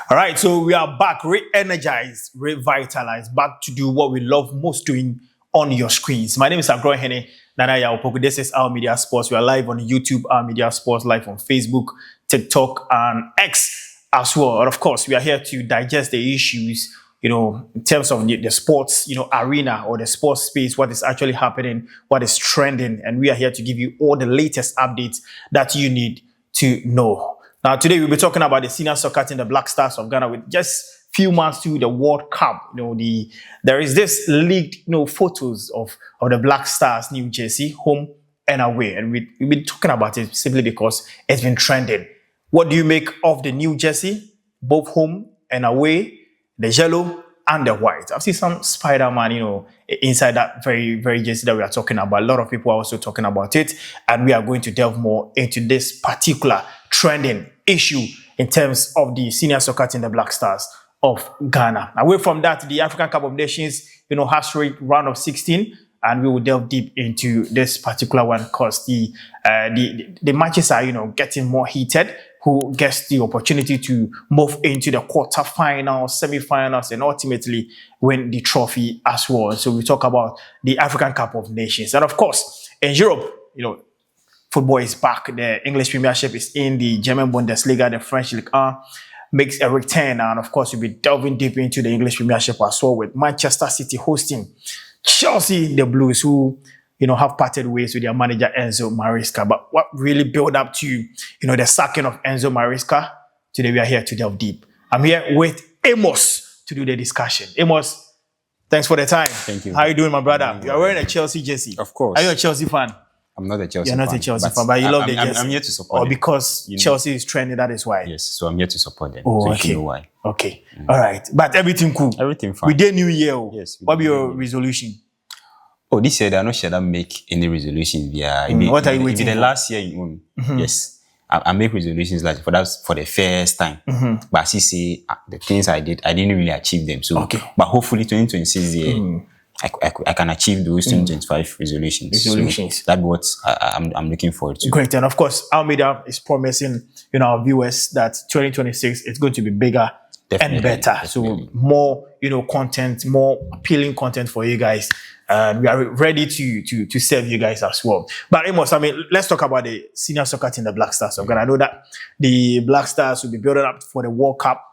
All right, so we are back, re-energized, revitalized, back to do what we love most doing on your screens. My name is Agro Hene Nana Yaopoku. This is Our Media Sports. We are live on YouTube, Our Media Sports, live on Facebook, TikTok, and X as well. And of course, we are here to digest the issues, in terms of the sports, arena or the sports space, what is actually happening, what is trending. And we are here to give you all the latest updates that you need to know. Now, today we'll be talking about the senior soccer team, the Black Stars of Ghana, with just few months to the World Cup. There is this leaked, photos of the Black Stars new jersey, home and away, and we've been talking about it simply because it's been trending. What do you make of the new jersey, both home and away, the yellow and the white? I've seen some Spider-Man, inside that very, very jersey that we are talking about. A lot of people are also talking about it, and we are going to delve more into this particular trending issue in terms of the senior soccer team, the Black Stars of Ghana. Away from that, the African Cup of Nations, has reached round of 16, and we will delve deep into this particular one because the matches are, getting more heated. Who gets the opportunity to move into the quarterfinals, semi-finals, and ultimately win the trophy as well. So we talk about the African Cup of Nations. And of course, in Europe, football is back. The English Premiership is in, the German Bundesliga, the French Ligue 1 makes a return. And of course, we'll be delving deep into the English Premiership as well, with Manchester City hosting Chelsea, the Blues, who have parted ways with their manager Enzo Maresca. But what really built up to, the sacking of Enzo Maresca? Today we are here to delve deep. I'm here with Amos to do the discussion. Amos, thanks for the time. Thank you. How are you doing, my brother? You are wearing a Chelsea jersey. Of course. Are you a Chelsea fan? I'm not a Chelsea fan. You're not a Chelsea fan, but you love the jersey. I'm here to support them. Or because Chelsea is trending, that is why? Yes, so I'm here to support them. Oh, so okay. You know why. Okay. All right. But everything cool? Everything fine. We did New Year. Yes. What be your resolution? Oh, this year, I'm not sure that make any resolutions. What are you waiting for? The last year, yes, I make resolutions like for the first time. But as you say, the things I didn't really achieve them. So, okay. But hopefully 2026 year, I can achieve those 2025 resolutions. So that's what I'm looking forward to. Great. And of course, our media is promising, our viewers that 2026 is going to be bigger and better. Definitely. So more, content, more appealing content for you guys. And we are ready to serve you guys as well. But Amos, let's talk about the senior soccer team, the Black Stars of Ghana. I know that the Black Stars will be building up for the World Cup.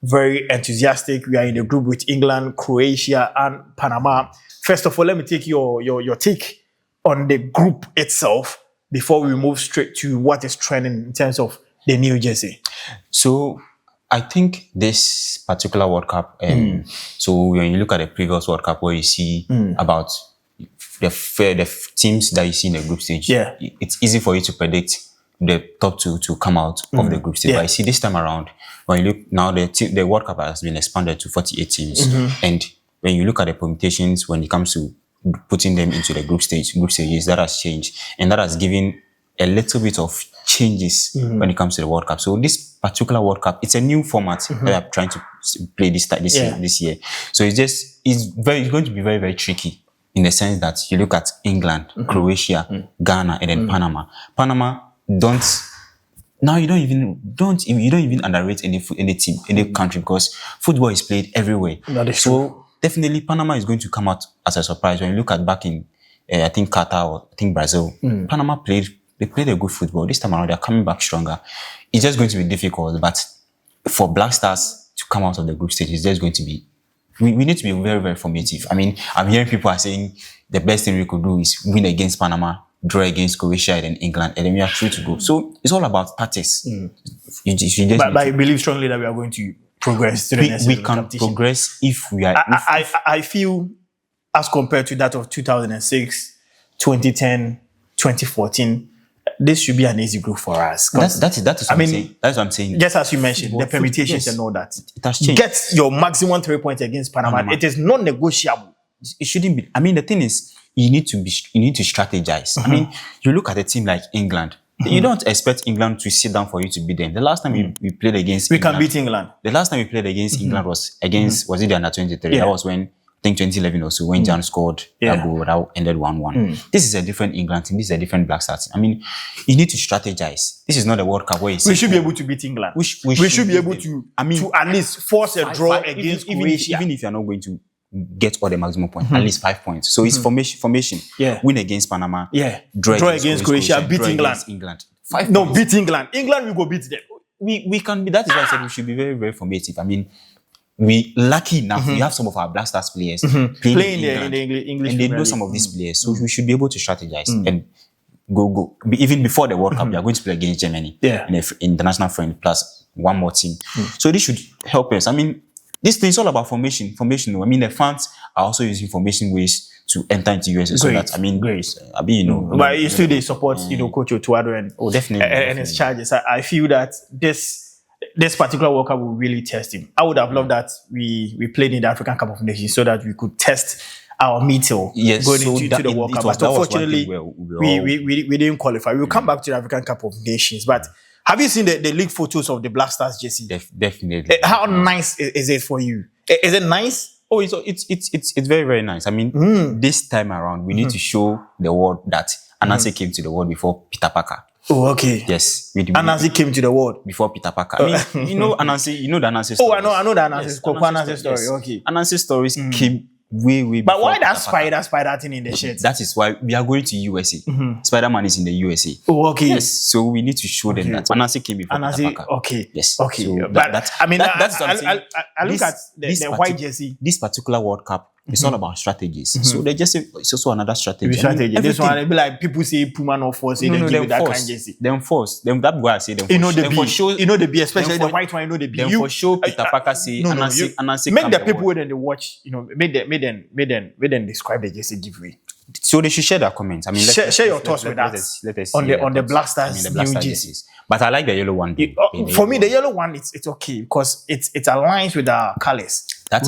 Very enthusiastic. We are in the group with England, Croatia, and Panama. First of all, let me take your take on the group itself before we move straight to what is trending in terms of the new jersey. So I think this particular World Cup, so when you look at the previous World Cup where you see about the teams that you see in the group stage, it's easy for you to predict the top two to come out of the group stage. But I see this time around, when you look now, the World Cup has been expanded to 48 teams. And when you look at the permutations, when it comes to putting them into the group stages, that has changed. And that has given a little bit of changes when it comes to the World Cup. So this particular World Cup, it's a new format that I'm trying to play this year. So it's going to be very, very tricky in the sense that you look at England, Croatia, Ghana, and then Panama. Panama you don't even underrate any team, any country, because football is played everywhere. That is so true. Definitely Panama is going to come out as a surprise. When you look at back in I think Qatar or I think Brazil, Panama played a good football. This time around, they're coming back stronger. It's just going to be difficult, but for Black Stars to come out of the group stage, it's just going to be, we need to be very, very formative. I'm hearing people are saying the best thing we could do is win against Panama, draw against Croatia and then England, and then we are through to go. So it's all about tactics. But I believe strongly that we are going to progress to the next level. We can progress if we are... I feel, as compared to that of 2006, 2010, 2014, this should be an easy group for us. That is what I'm saying. That's what I'm saying. Just as you mentioned, the permutations and all that. It has changed. Get your maximum 3 points against Panama. It is non-negotiable. It shouldn't be. The thing is, you need to strategize. You look at a team like England. You don't expect England to sit down for you to beat them. The last time we played against England, can beat England. The last time we played against England was it the under 23? That was when think 2011 or so, when Jan scored that goal that ended 1-1. This is a different England team. This is a different Black Stars team. I mean, you need to strategize. This is not a World Cup where we should be able to beat England. We should be able to at least force a draw against Croatia. Even if you're not going to get all the maximum points, at least 5 points. So it's formation. Win against Panama. Draw against Croatia. Beat England. Beat England. England will go beat them. We can be. That is why I said we should be very, very formative. I mean, we lucky enough we have some of our Black Stars players playing in the English, and they know some of these players, so we should be able to strategize and go. Even before the World Cup, we are going to play against Germany in an international friend plus one more team. So this should help us. I mean, this thing is all about formation. I mean, the fans are also using formation ways to enter into USA. So that but you still they support Coach Otuado and definitely and his charges. I feel that this particular World Cup will really test him. I would have loved that we played in the African Cup of Nations so that we could test our mettle going into the World Cup. But unfortunately, we didn't qualify. We'll come back to the African Cup of Nations. But have you seen the league photos of the Black Stars jersey? Definitely. How nice is it for you? Is it nice? Oh, it's very, very nice. I mean, this time around, we need to show the world that Anansi came to the world before Peter Parker. Oh, okay. Yes. Anansi came to the world before Peter Parker. I mean, you know Anansi, the Anansi story. Oh, I know the Anansi story. Yes. Okay. Anansi stories came way but why that spider thing in the shirt? That is why we are going to USA. Spider-Man is in the USA. Oh, okay. Yes. So we need to show them that Anansi came before Peter Parker. Okay. Yes. Okay. So that's what I'm saying. I look at the white jersey. This particular World Cup, it's all about strategies. So the jersey is also another strategy. This one, it be like people say Puma no force, they don't give you that kind of jersey. Them force. That why I say them force. The B, especially the white one, the B. Them for sure Peter Parker say Anansi make the people when they watch, make them describe the jersey giveaway. So they should share their comments. I mean, share your thoughts with us on the Black Stars new jerseys. But I like the yellow one. For me, the yellow one it's okay because it aligns with our colors. That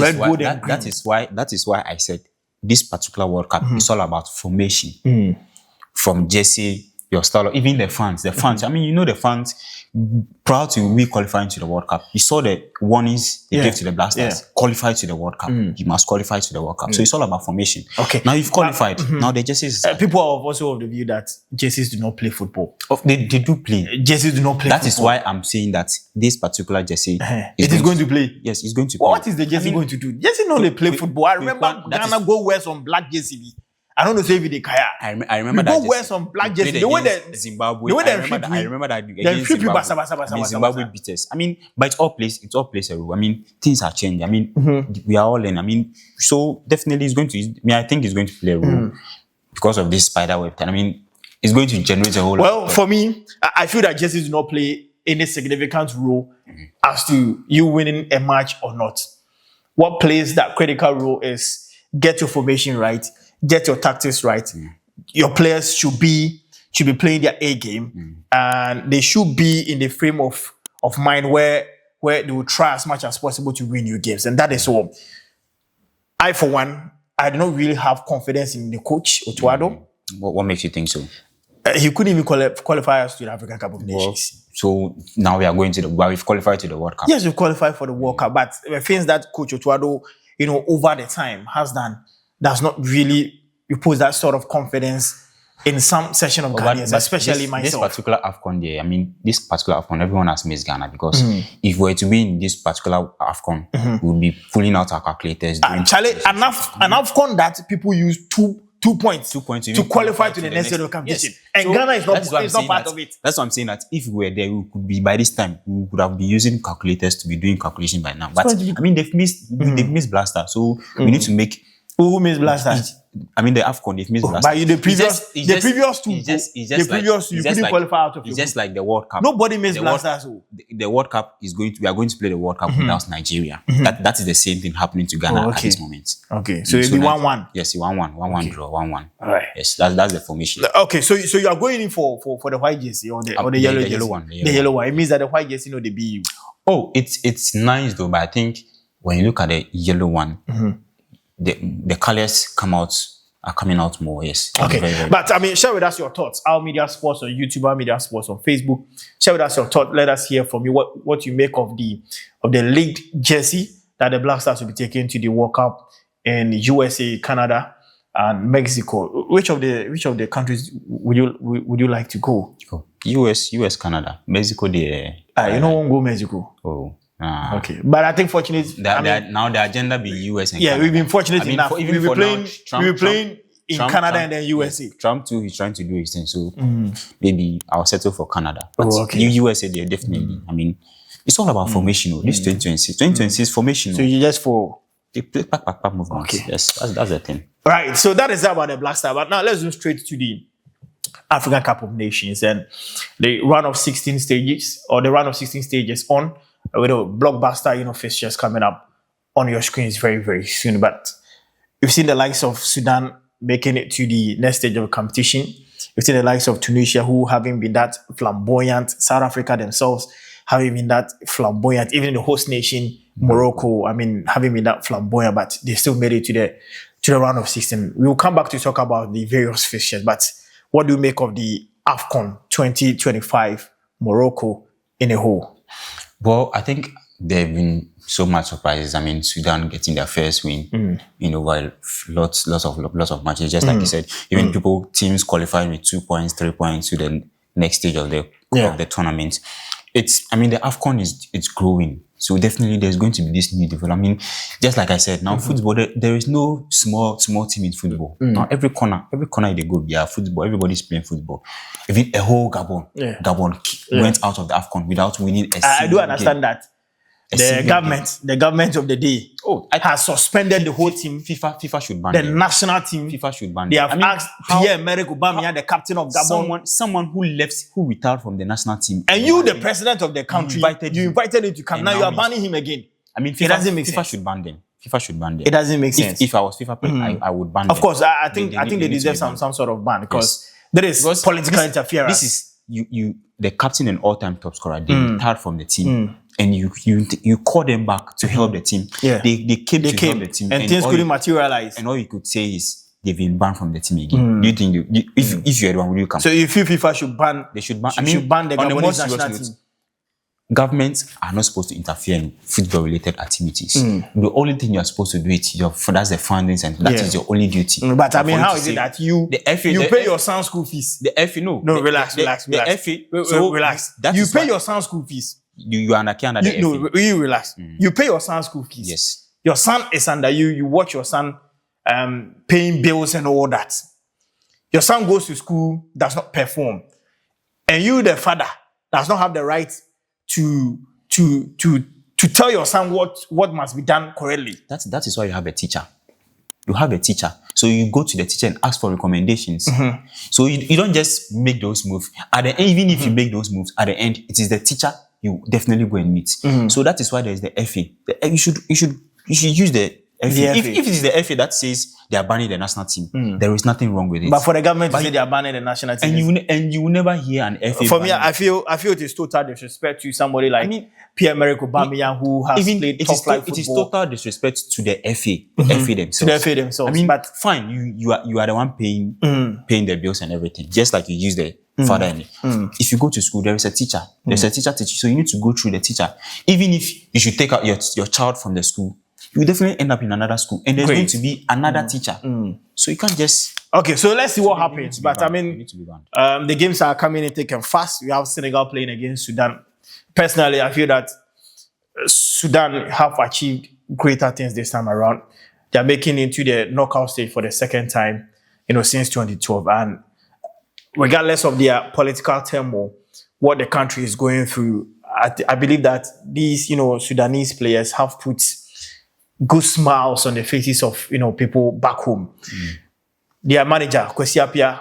is why I said this particular World Cup is all about formation. From jersey, your style, even the fans. I mean, the fans proud to be qualifying to the World Cup. You saw the warnings they gave to the Black Stars. Qualify to the World Cup. You must qualify to the World Cup. So it's all about formation. Okay. Now you've qualified. Now the jerseys. People are also of the view that jerseys do not play football. They do play. Jerseys do not play. That is why I'm saying that this particular jersey is going to play. Yes, it's going to play. What is the jersey going to do? Jersey no, they play football. I remember Ghana go wear some black jersey. I don't know if they kaya. I remember that. Go wear some black jersey. The way that Zimbabwe. I remember that against Zimbabwe. Zimbabwe beat us. I mean, but it all plays a role. I mean, things are changing. I mean, we are all in. I mean, so definitely it's going to. I think it's going to play a role because of this spider web. I mean, it's going to generate a whole lot. Well, for me, I feel that jerseys do not play any significant role as to you winning a match or not. What plays that critical role is get your formation right. Get your tactics right. Your players should be playing their A game, and they should be in the frame of mind where they will try as much as possible to win your games. And that is all. I, for one, I do not really have confidence in the coach Otuado. What makes you think so? He couldn't even qualify us to the African Cup of Nations. So now we are going to we've qualified to the World Cup. Yes, we've qualified for the World Cup, but the things that Coach Otuado, over the time has done does not really impose that sort of confidence in some section of Ghanaians, especially myself. This particular AFCON day, I mean, this particular AFCON, everyone has missed Ghana because if we were to be in this particular AFCON, we would be pulling out our calculators. Charlie, an AFCON that people use two points to qualify to the next competition. Yes. And so Ghana is not part of it. That's what I'm saying, that if we were there, we could be, by this time, we could have been using calculators to be doing calculation by now. But I mean, they've missed Blaster. So we need to make. Who missed Blaster? I mean, the AFCON, they've missed Blaster. But the previous two, you couldn't qualify out of it. It's just like the World Cup. Nobody missed Blaster. The World Cup we are going to play the World Cup without Nigeria. That is the same thing happening to Ghana at this moment. Okay, so it'll be 1-1. Yes, 1-1 draw, 1-1. All right. Yes, that's the formation. Okay, so you are going in for the white jersey or the yellow jersey? Yellow one. The yellow one. It means that the white jersey, they beat you. Oh, it's nice though, but I think when you look at the yellow one, the colors are coming out more. Yes. Okay. Very, very but I mean, share with us your thoughts. Our Media Sports on YouTube, Our Media Sports on Facebook. Share with us your thoughts. Let us hear from you what you make of the league jersey that the Black Stars will be taking to the World Cup in USA, Canada, and Mexico. Which of the countries would you like to go? Oh, US, Canada, Mexico. You don't go Mexico. Oh. Okay, but I think fortunately, now the agenda be US and Canada. We've been fortunate enough. We've been playing in Canada and then USA. Trump too, he's trying to do his thing, so maybe I'll settle for Canada. But USA, they're definitely. I mean, it's all about formation. This 2026 formation. So you just for the pack movement. Okay, yes, that's the thing. Right. So that is about the Black Star. But now let's go straight to the African Cup of Nations and the round of 16 stages on. With a blockbuster, fixtures coming up on your screens very, very soon. But we've seen the likes of Sudan making it to the next stage of competition. We've seen the likes of Tunisia, who having been that flamboyant. South Africa themselves having been that flamboyant. Even the host nation, Morocco, having been that flamboyant, but they still made it to the round of 16. We will come back to talk about the various fixtures. But what do you make of the AFCON 2025 Morocco in a whole? Well, I think there have been so much surprises. Sudan getting their first win, while lots of matches. Just like you said, even teams qualifying with 2 points, 3 points to the next stage of the tournament. The AFCON it's growing. So definitely there's going to be this new development. Just like I said, now football, there is no small team in football. Now every corner they go, football. Everybody's playing football. Even a whole Gabon went out of the AFCON without winning a single I do understand game. that. The government of the day has suspended the whole team. FIFA should ban the them. national team. FIFA should ban They them. have asked Pierre-Emerick Aubameyang, the captain of Gabon, someone who retired from the national team, and you, the president of the country, you invited him to come. Now you are banning him again. It doesn't make sense. FIFA should ban them. FIFA should ban them. It doesn't make sense. If I was FIFA player, I would ban them. Of course, I think they deserve some sort of ban because there is political interference. This is you the captain and all-time top scorer. They retired from the team. And you call them back to help the team. Yeah. They came to help the team. And things couldn't materialize. And all you could say is they've been banned from the team again. Do you think if you had one, would you come? So you feel FIFA should ban? They should ban. Should ban the Gabonese national team. Governments are not supposed to interfere in football-related activities. The only thing you're supposed to do that's the fundings, and that is your only duty. But how is it that you pay your son's school fees? The FA, no, relax. The FA, relax. You pay your son's school fees. You are under the FA. No, you relax. You pay your son's school fees. Yes. Your son is under you. You watch your son paying bills and all that. Your son goes to school, does not perform. And you, the father, does not have the right to tell your son what must be done correctly. That is why you have a teacher. You have a teacher. So you go to the teacher and ask for recommendations. So you don't just make those moves. At the end, even if you make those moves, at the end, it is the teacher you definitely go and meet. So that is why there is the FA. You should use the FA. If it is the FA that says they are banning the national team, there is nothing wrong with it. But for the government to say they are banning the national team, and you will never hear an FA. For me, I feel it is total disrespect to somebody like Pierre-Emerick Aubameyang, who has played top flight football. It is total disrespect to the FA, the FA themselves. To the FA themselves. But fine, you are the one paying the bills and everything, just like you use the father in it. If you go to school, there is a teacher. There's a teacher teaching, so you need to go through the teacher. Even if you should take out your child from the school, you will definitely end up in another school, and there's going to be another teacher. So you can't just... Okay, so let's see what happens. But the games are coming in thick and fast. We have Senegal playing against Sudan. Personally, I feel that Sudan have achieved greater things this time around. They're making it into the knockout stage for the second time, since 2012. And regardless of their political turmoil, what the country is going through, I believe that these, Sudanese players have put good smiles on the faces of, people back home. Their manager, Kwesi Appiah,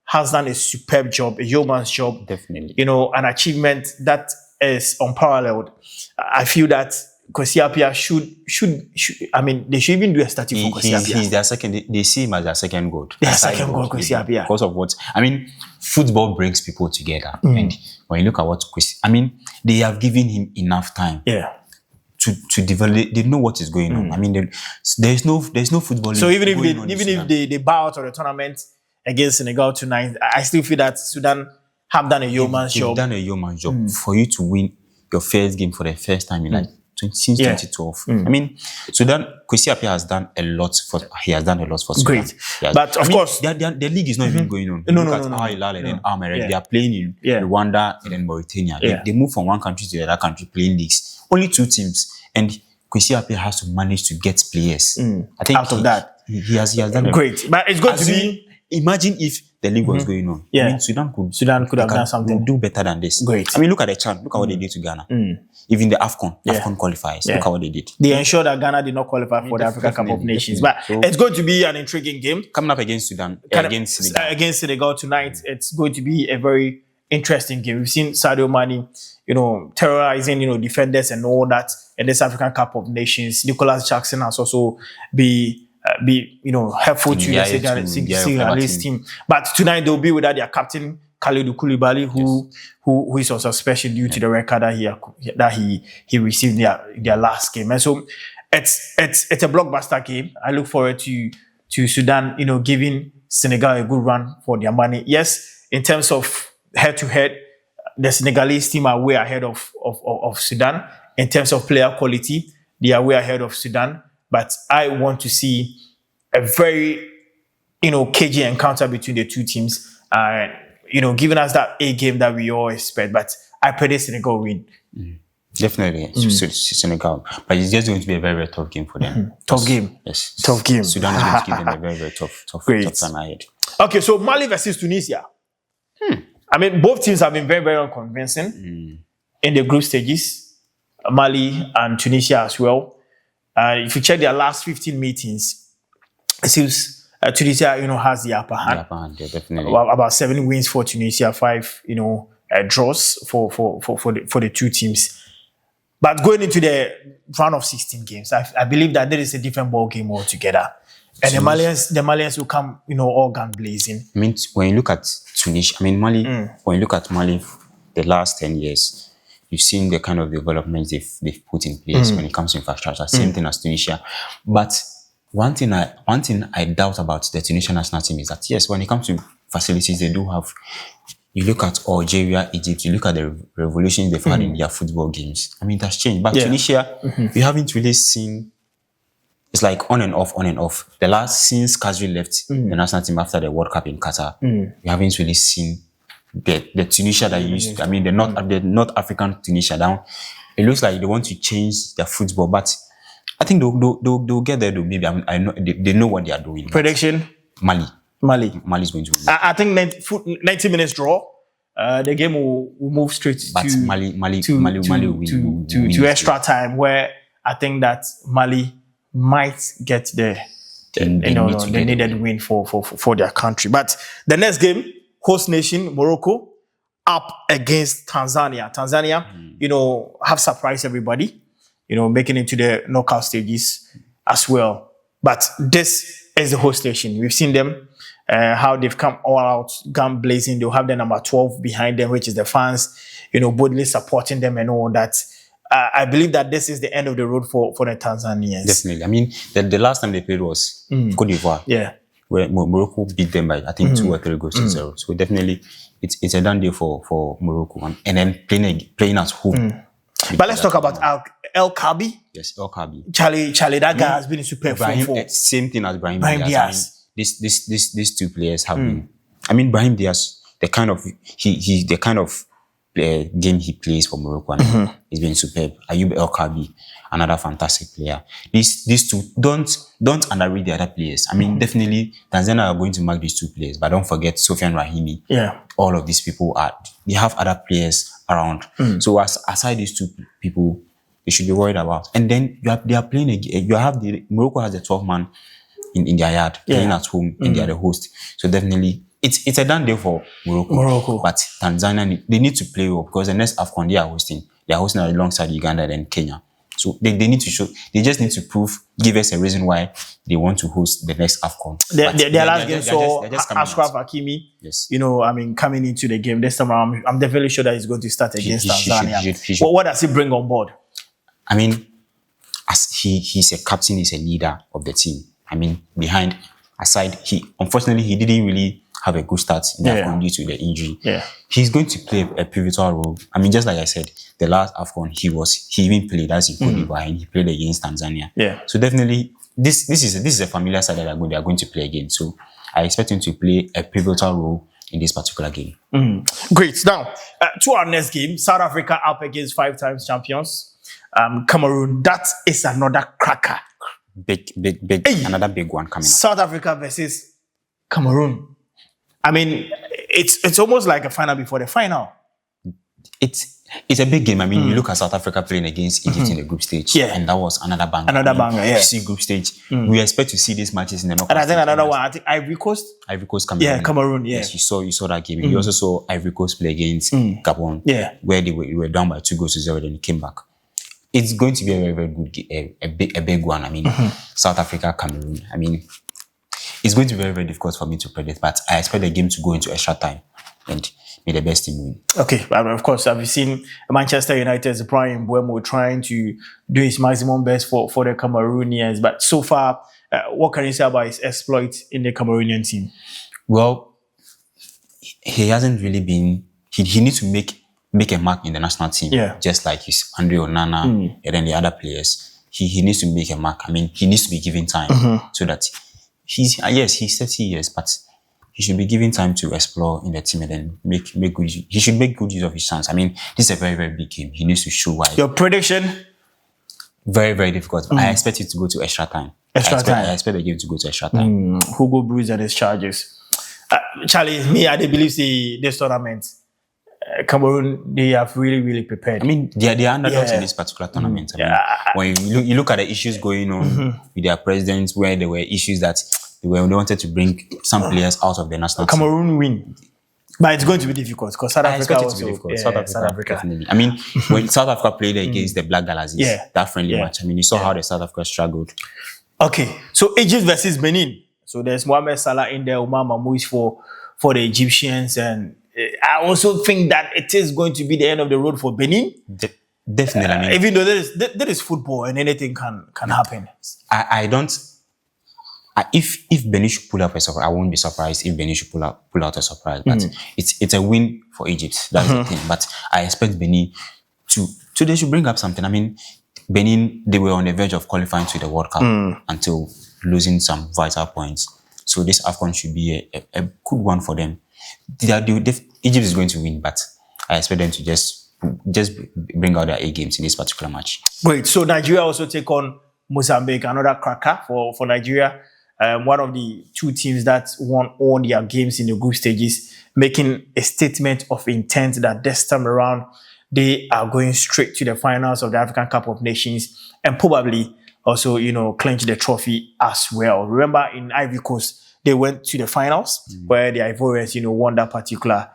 has done a superb job, a yeoman's job. Definitely. An achievement that is unparalleled. I feel that Kwesi Appiah should they should even do a statue for Kwesi Appiah. He's their second. They see him as their second god. Their second god, Kwesi Appiah. Because of what? Football brings people together. And when you look at what Kwesi, they have given him enough time. Yeah. To develop, they know what is going on. There's no football. So even if they bow out of the tournament against Senegal tonight, I still feel that Sudan have done a yeoman's job. Done a yeoman's job for you to win your first game for the first time in since 2012. I mean, Sudan, Kwesi Appiah has done a lot for Sudan. Great. But of course, the league is not even going on. No, Look no, at no, Al Hilal and then Al Merreikh. Yeah. They are playing in Rwanda and then Mauritania. They move from one country to the other country playing leagues. Only 2 teams. And Kwesi Appiah has to manage to get players. I think out of that. He has done great. But it's going to be... Imagine if the league was going on. Yeah. I mean, Sudan could have done something. Do better than this. Great. I mean, look at the Chan. Look at what they did to Ghana. Even the AFCON qualifiers. Look at what they did. They ensured that Ghana did not qualify for the African Cup of Nations. But it's going to be an intriguing game. Coming up against Sudan. Against Senegal tonight. It's going to be a very interesting game. We've seen Sadio Mane, terrorizing, defenders and all that in this African Cup of Nations. Nicholas Jackson has also be helpful to the Senegalese team. But tonight they'll be without their captain Kalidou Koulibaly, who is also special due to the record that he received in their last game. And so it's a blockbuster game. I look forward to Sudan, giving Senegal a good run for their money. Yes, in terms of head to head, the Senegalese team are way ahead of Sudan. In terms of player quality, they are way ahead of Sudan. But I want to see a very, cagey encounter between the two teams. Giving us that A game that we all expect. But I predict Senegal win. Definitely, Senegal. But it's just going to be a very, very tough game for them. Tough game. Yes. Tough game. Sudan is going to give them a very, very tough time ahead. Okay, so Mali versus Tunisia. I mean, both teams have been very, very unconvincing in the group stages. Mali and Tunisia as well. If you check their last 15 meetings, it seems Tunisia, has the upper hand. Definitely. About 7 wins for Tunisia, 5, draws for the two teams. But going into the round of 16 games, I believe that there is a different ball game altogether. And the Malians will come, all gun blazing. I mean, when you look at Tunisia, Mali, when you look at Mali, the last 10 years, you've seen the kind of developments they've put in place when it comes to infrastructure. Same thing as Tunisia. But one thing I doubt about the Tunisian national team is that, yes, when it comes to facilities, they do have... You look at Algeria, Egypt, you look at the revolutions they've had in their football games. I mean, it has changed. But Tunisia, we haven't really seen... It's like on and off. Since Kazri left the national team after the World Cup in Qatar, we haven't really seen the Tunisia that used to, the North African Tunisia down. It looks like they want to change their football, but I think they'll get there though. Maybe I know they know what they are doing. Prediction: Mali's going to win. I think 90 minutes draw. The game will move straight to extra time, where I think that Mali might get the needed win for their country. But the next game, host nation Morocco up against Tanzania. Tanzania, have surprised everybody, making it to the knockout stages as well. But this is the host nation. We've seen them, how they've come all out, gun blazing. They'll have the number 12 behind them, which is the fans, boldly supporting them and all that. I believe that this is the end of the road for the Tanzanians. Definitely. The last time they played was Cote d'Ivoire. Yeah. Where Morocco beat them by, I think, 2 or 3 goals to 0. So definitely, it's a done deal for Morocco. And then playing at home. But let's talk about El Kabi. Yes, El Kabi. Charlie, that guy has been in super form. Same thing as Brahim Diaz. These 2 players have been... Brahim Diaz, the kind of game he plays for Morocco, and he's been superb. Ayoub El Kabi, another fantastic player. These 2, don't underrate the other players. Definitely Tanzania are going to mark these 2 players, but don't forget Sofiane Rahimi. Yeah, all of these people they have other players around. So aside these 2 people, they should be worried about. And then they are playing. Morocco has a 12-man in their yard playing at home, and they are the host. So definitely. It's a done deal for Morocco. But Tanzania, they need to play well, because the next AFCON they are hosting alongside Uganda and Kenya. So they need to show, they just need to give us a reason why they want to host the next AFCON. Their last game saw Ashraf Hakimi, coming into the game this time around. I'm definitely sure that he's going to start against Tanzania. What does he bring on board? As he's a captain, he's a leader of the team. Aside, unfortunately, he didn't really have a good start in the AFCON due to the injury. Yeah. He's going to play a pivotal role. I mean, just like I said, the last AFCON he even played as in Cote d'Ivoire and he played against Tanzania. Yeah. So definitely this is a familiar side that they are going to play again. So I expect him to play a pivotal role in this particular game. Great. Now, to our next game, South Africa up against 5-time champions Cameroon. That is another cracker. Big, another big one coming up. South Africa versus Cameroon. I mean, it's almost like a final before the final. It's a big game. I mean, you look at South Africa playing against Egypt in the group stage, and that was another banger. You see group stage. We expect to see these matches in the knockout. And I think another one. I think Ivory Coast, Cameroon. Yeah, Cameroon. Yeah, yes, you saw that game. You also saw Ivory Coast play against Gabon. Yeah, where they were down by 2-0, then they came back. It's going to be a very, very good game, a big one. I mean, South Africa, Cameroon. I mean, it's going to be very, very difficult for me to predict, but I expect the game to go into extra time and may the best team win. Okay, of course, I've seen Manchester United's Brian Mbeumo trying to do his maximum best for the Cameroonians, but so far, what can you say about his exploit in the Cameroonian team? Well, he hasn't really been. He needs to make a mark in the national team, just like his Andre Onana and then the other players. He needs to make a mark. I mean, he needs to be given time so that he's 30 years, but he should be given time to explore in the team and then make good. He should make good use of his chance. I mean, this is a very, very big game. He needs to show why. Your prediction? Very, very difficult. I expect it to go to extra time. I expect the game to go to extra time. Hugo Broos and his charges. Charlie, me, I believe this tournament, Cameroon, they have really, really prepared. I mean, they are underdogs in this particular tournament. I mean, when you look at the issues going on with their presidents, where there were issues that they wanted to bring some players out of the national team. Cameroon win. But it's going to be difficult because South Africa also. South Africa. Definitely. I mean, when South Africa played against the Black Galaxies, that friendly match, I mean, you saw how the South Africa struggled. Okay, so Egypt versus Benin. So there's Mohamed Salah in there, Omar Mamouche for the Egyptians, and I also think that it is going to be the end of the road for Benin. Definitely. I mean, even though there is football and anything can happen. I don't. If Benin should pull up a surprise, I won't be surprised if Benin should pull out a surprise. But it's a win for Egypt. That's the thing. But I expect Benin to they should bring up something. I mean, Benin, they were on the verge of qualifying to the World Cup until losing some vital points. So this AFCON should be a good one for them. Egypt is going to win, but I expect them to just bring out their A games in this particular match. Great. So Nigeria also take on Mozambique, another cracker for Nigeria. One of the two teams that won all their games in the group stages, making a statement of intent that this time around they are going straight to the finals of the African Cup of Nations and probably also, clinch the trophy as well. Remember, in Ivory Coast, they went to the finals where the Ivorians, won that particular,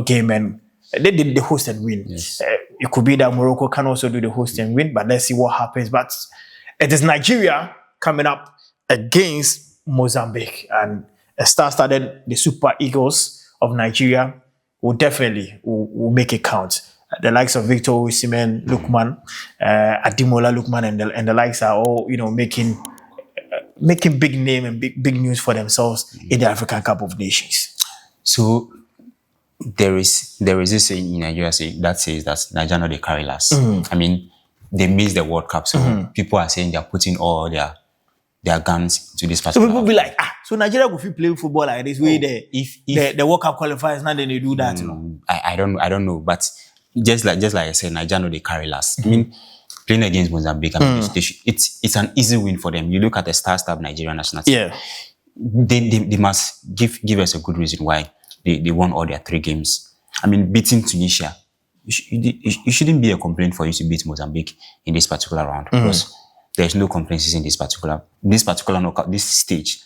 game, and they did the host and win. Yes. It could be that Morocco can also do the host and win, but let's see what happens. But it is Nigeria coming up against Mozambique, and a star-studded the Super Eagles of Nigeria will definitely make it count. The likes of Victor Osimhen, Lookman, Ademola Lookman, and the likes are all making big name and big news for themselves in the African Cup of Nations. So there is this saying in Nigeria that says that Nigeria they carry last. I mean, they missed the World Cup, so people are saying they're putting all their guns to this particular. So people be like, so Nigeria will play football like this way. The World Cup qualifiers now, then they do that. I don't know, but just like I said, Nigeria they carry last. I mean, playing against Mozambique, I mean, it's an easy win for them. You look at the star-studded Nigerian national team. Yeah, they must give us a good reason why they won all their 3 games. I mean, beating Tunisia, it shouldn't be a complaint for you to beat Mozambique in this particular round because there's no complaints in this particular knockout, this stage.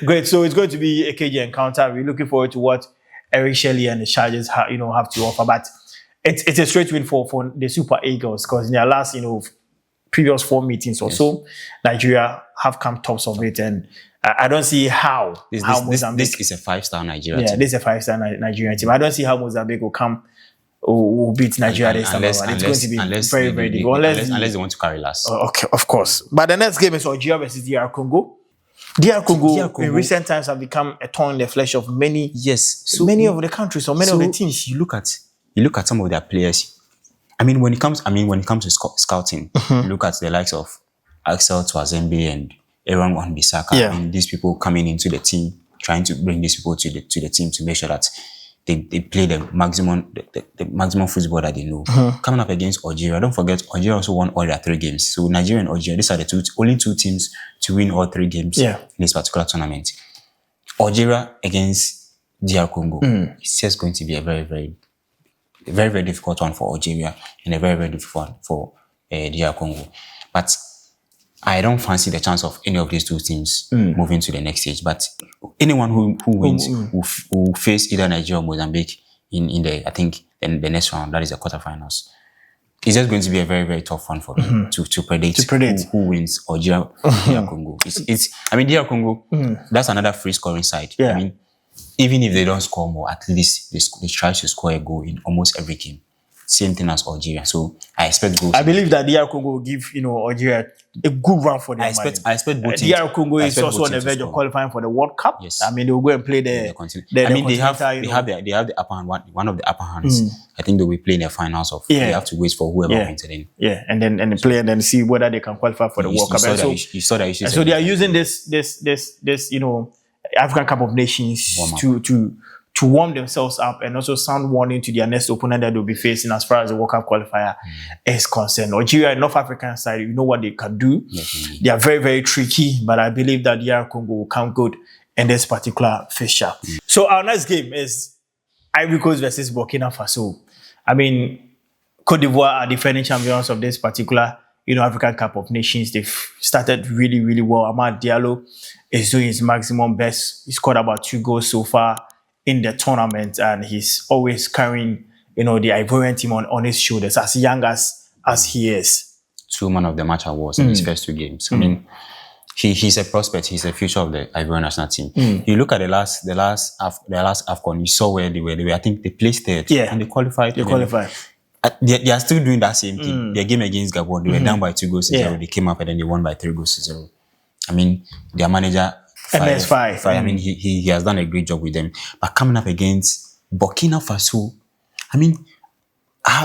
Great. So it's going to be a KG encounter. We're looking forward to what Eric Shelley and the Chargers have to offer. But it's a straight win for the Super Eagles because in their last previous 4 meetings or so, Nigeria have come tops of it, and I don't see how Mozambique. This is a 5-star Nigerian team. This is a 5-star Nigerian team. I don't see how Mozambique will beat Nigeria this time around. It's going to be very, very difficult. Unless they want to carry last. Okay, of course. But the next game is Algeria versus DR Congo. DR Congo in recent times have become a thorn in the flesh of many. Yes, so many of the countries or many of the teams. You look at some of their players. I mean, when it comes to scouting, you look at the likes of Axel Twazembe and Aaron Wan-Bissaka. Yeah. I mean, these people coming into the team, trying to bring these people to the team to make sure that they play the maximum football that they know. Coming up against Algeria, don't forget Algeria also won all their 3 games. So Nigeria and Algeria, these are the only 2 teams to win all 3 games in this particular tournament. Algeria against DR Congo, it's just going to be a very, very, very, very difficult one for Algeria and a very, very difficult one for DR Congo. But I don't fancy the chance of any of these 2 teams moving to the next stage. But anyone who wins will face either Nigeria or Mozambique in the, I think, the next round. That is the quarterfinals. It's just going to be a very, very tough one for me to predict who wins Algeria or DR Congo. I mean, DR Congo, that's another free scoring side. Yeah. I mean, even if they don't score more, at least they try to score a goal in almost every game. Same thing as Algeria. So I expect goals. I believe that DR Congo will give Algeria a good run for their money. I expect both teams. DR Congo is also on the verge of qualifying for the World Cup. Yes. I mean, they will go and play they have the upper hand. One of the upper hands. I think they will be playing the finals of. They have to wait for whoever wins it in. Yeah, and then play and then see whether they can qualify for the World Cup. So they are using this African Cup of Nations to warm themselves up and also sound warning to their next opponent that they'll be facing as far as the World Cup qualifier is concerned. Algeria and North African side, you know what they can do. They are very, very tricky, but I believe that DR Congo will come good in this particular fixture. So our next game is Ivory Coast versus Burkina Faso. I mean, Cote d'Ivoire are defending champions of this particular African Cup of Nations. They've started really, really well. Amad Diallo is doing his maximum best. He scored about 2 goals so far in the tournament, and he's always carrying, the Ivorian team on his shoulders, as young as he is. 2 Man of the Match awards in his first 2 games. I mean, he's a prospect. He's the future of the Ivorian national team. You look at the last AFCON, you saw where they were. I think they placed third, and they qualified. They are still doing that same thing. Their game against Gabon, they were down by 2 goals to 0. They came up and then they won by 3 goals to 0. I mean, their manager, MS5. I mean, he has done a great job with them. But coming up against Burkina Faso, I mean,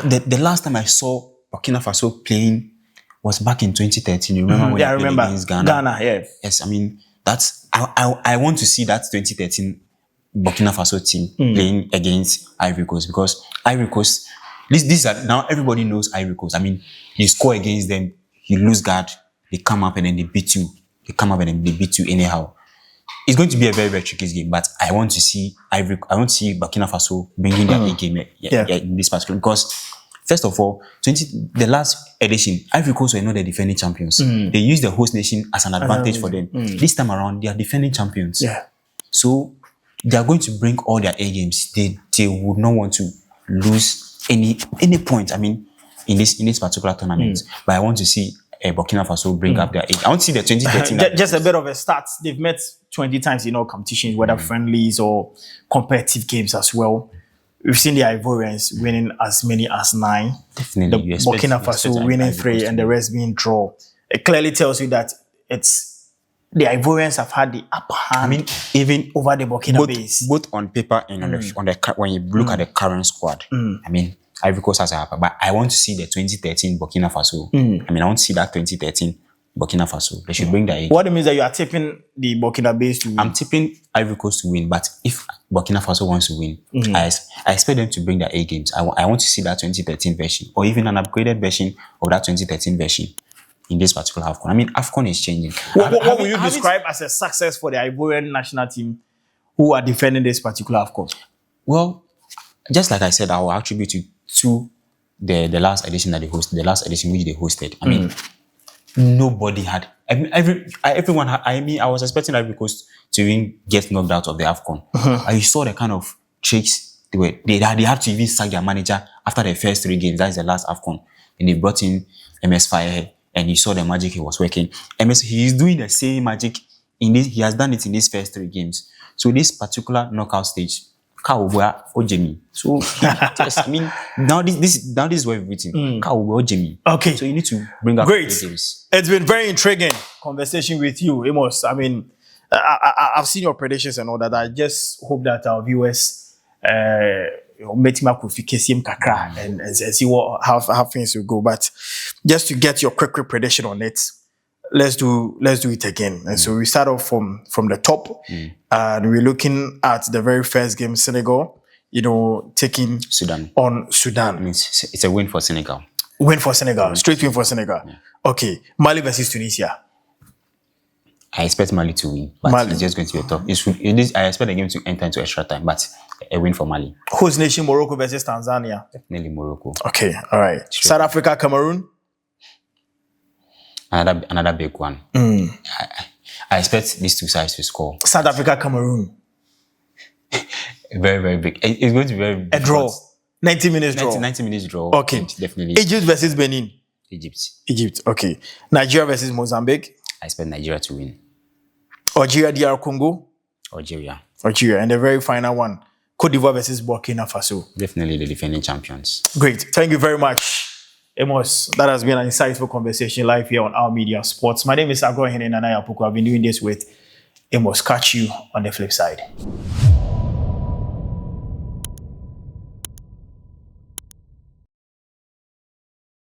the last time I saw Burkina Faso playing was back in 2013. You remember when they played against Ghana? Yes, I mean, I want to see that 2013 Burkina Faso team playing against Ivory Coast, because Ivory Coast, these are now everybody knows Ivory Coast. I mean, you score against them, you lose guard, they come up and then they beat you. Anyhow. It's going to be a very, very tricky game, but I want to see Burkina Faso bringing their A game in this particular, because first of all, the last edition, Ivory Coast were not the defending champions. They used the host nation as an advantage for them. This time around, they are defending champions. So they are going to bring all their A games. They would not want to lose any point. I mean, in this particular tournament. But I want to see Burkina Faso bring up their age. I want to see the 2013. Just a bit of a start. They've met 20 times in all competitions, whether friendlies or competitive games as well. We've seen the Ivorians winning as many as 9. Definitely. The Burkina Faso winning 3 and the rest being draw. It clearly tells you that the Ivorians have had the upper hand. I mean, even over the Burkina base, both on paper and on the when you look at the current squad. I mean, Ivory Coast has a upper, but I want to see the 2013 Burkina Faso. I mean, I want to see that 2013 Burkina Faso. They should bring that in. What it means that you are tipping the Burkina base to win? I'm tipping Ivory Coast to win, but if Burkina Faso wants to win, I expect them to bring their A games. I want to see that 2013 version, or even an upgraded version of that 2013 version in this particular AFCON. I mean, AFCON is changing. What will you describe as a success for the Ivorian national team who are defending this particular AFCON? Well, just like I said, I will attribute it to the last edition that they hosted, the last edition which they hosted. I mean, nobody had. Everyone had. I mean, I was expecting Ivory Coast to even get knocked out of the AFCON. I saw the kind of tricks they had to even sack their manager after the first 3 games. That is the last AFCON, and they brought in MS Fire, and you saw the magic he was working. MS, he is doing the same magic in this. He has done it in these first 3 games. So this particular knockout stage, Kaubwa Ojemi. So yes, I mean, now this is where we've written. Kaubwa Ojemi. Okay. So you need to bring up great the games. It's been very intriguing conversation with you, Amos. I mean, I've seen your predictions and all that. I just hope that our viewers meet my qualification kakra and see how things will go. But just to get your quick prediction on it, let's do it again. And so we start off from the top, and we're looking at the very first game, Senegal, taking Sudan. On Sudan. It's a win for Senegal. Win for Senegal. Straight win for Senegal. Yeah. Okay. Mali versus Tunisia. I expect Mali to win, but Mali. It's just going to be a tough. I expect the game to enter into extra time, but a win for Mali. Host nation Morocco versus Tanzania. Definitely Morocco. Okay, all right. Straight. South Africa, Cameroon. Another big one. I expect these two sides to score. South Africa, Cameroon. Very, very big. It's going to be very big. A draw. 90 minutes draw. 90 minutes draw. Okay. Definitely. Egypt versus Benin. Egypt. Okay. Nigeria versus Mozambique. I expect Nigeria to win. Algeria, DR Congo. Algeria. And the very final one, Cote d'Ivoire versus Burkina Faso. Definitely the defending champions. Great. Thank you very much, Amos. That has been an insightful conversation live here on Our Media Sports. My name is Agro Hene Nanaya Puku. I've been doing this with Amos. Catch you on the flip side.